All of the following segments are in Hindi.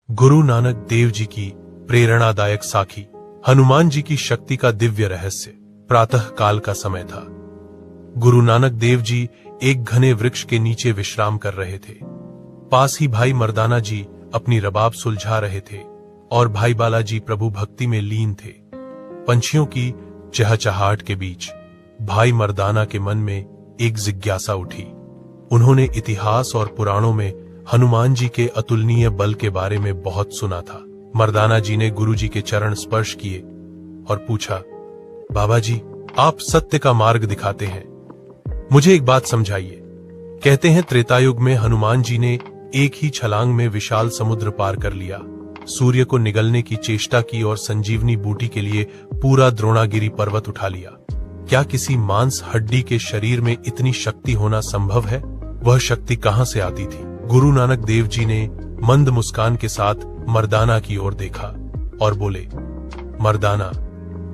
गुरु नानक देव जी की प्रेरणादायक साखी। हनुमान जी की शक्ति का दिव्य रहस्य। प्रातः काल का समय था। गुरु नानक देव जी एक घने वृक्ष के नीचे विश्राम कर रहे थे। पास ही भाई मर्दाना जी अपनी रबाब सुलझा रहे थे और भाई बालाजी प्रभु भक्ति में लीन थे। पंछियों की चहचहाहट के बीच भाई मर्दाना के मन में एक जिज्ञासा उठी। उन्होंने इतिहास और पुराणों में हनुमान जी के अतुलनीय बल के बारे में बहुत सुना था। मर्दाना जी ने गुरु जी के चरण स्पर्श किए और पूछा, बाबा जी, आप सत्य का मार्ग दिखाते हैं, मुझे एक बात समझाइए। कहते हैं त्रेतायुग में हनुमान जी ने एक ही छलांग में विशाल समुद्र पार कर लिया, सूर्य को निगलने की चेष्टा की और संजीवनी बूटी के लिए पूरा द्रोणागिरी पर्वत उठा लिया। क्या किसी मांस हड्डी के शरीर में इतनी शक्ति होना संभव है? वह शक्ति कहां से आती थी? गुरु नानक देव जी ने मंद मुस्कान के साथ मर्दाना की ओर देखा और बोले, मर्दाना,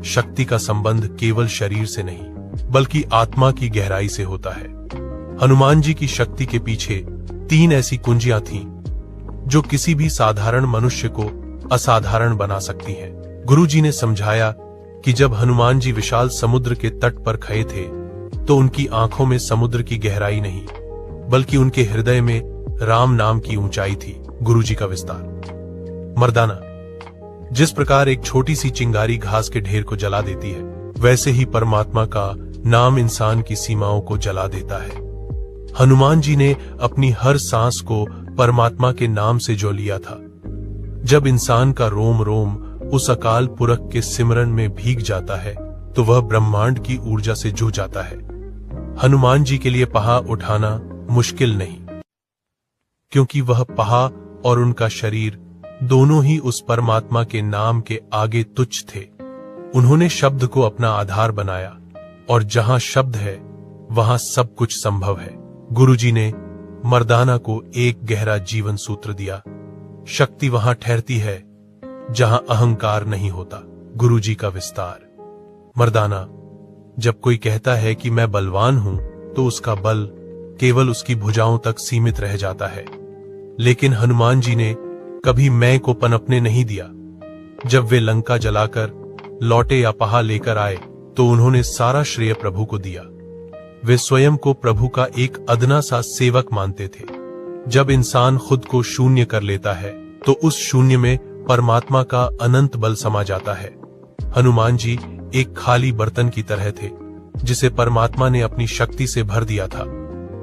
शक्ति का संबंध केवल शरीर से नहीं बल्कि आत्मा की गहराई से होता है। हनुमान जी की शक्ति के पीछे 3 ऐसी कुंजियां थीं जो किसी भी साधारण मनुष्य को असाधारण बना सकती हैं। गुरु जी ने समझाया कि जब हनुमान जी विशाल समुद्र के तट पर खड़े थे तो उनकी आंखों में समुद्र की गहराई नहीं बल्कि उनके हृदय में राम नाम की ऊंचाई थी। गुरु जी का विस्तार। मर्दाना, जिस प्रकार एक छोटी सी चिंगारी घास के ढेर को जला देती है, वैसे ही परमात्मा का नाम इंसान की सीमाओं को जला देता है। हनुमान जी ने अपनी हर सांस को परमात्मा के नाम से जो लिया था। जब इंसान का रोम रोम उस अकाल पुरख के सिमरन में भीग जाता है तो वह ब्रह्मांड की ऊर्जा से जुड़ जाता है। हनुमान जी के लिए पहाड़ उठाना मुश्किल नहीं, क्योंकि वह पहाड़ और उनका शरीर दोनों ही उस परमात्मा के नाम के आगे तुच्छ थे। उन्होंने शब्द को अपना आधार बनाया और जहां शब्द है वहां सब कुछ संभव है। गुरुजी ने मर्दाना को एक गहरा जीवन सूत्र दिया। शक्ति वहां ठहरती है जहां अहंकार नहीं होता। गुरुजी का विस्तार। मर्दाना, जब कोई कहता है कि मैं बलवान हूं तो उसका बल केवल उसकी भुजाओं तक सीमित रह जाता है, लेकिन हनुमान जी ने कभी मैं को पनपने नहीं दिया। जब वे लंका जलाकर लौटे या पहाड़ लेकर आए तो उन्होंने सारा श्रेय प्रभु को दिया। वे स्वयं को प्रभु का एक अदना सा सेवक मानते थे। जब इंसान खुद को शून्य कर लेता है तो उस शून्य में परमात्मा का अनंत बल समा जाता है। हनुमान जी एक खाली बर्तन की तरह थे जिसे परमात्मा ने अपनी शक्ति से भर दिया था।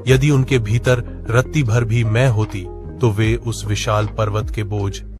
यदि उनके भीतर रत्ती भर भी मैं होती तो वे उस विशाल पर्वत के बोझ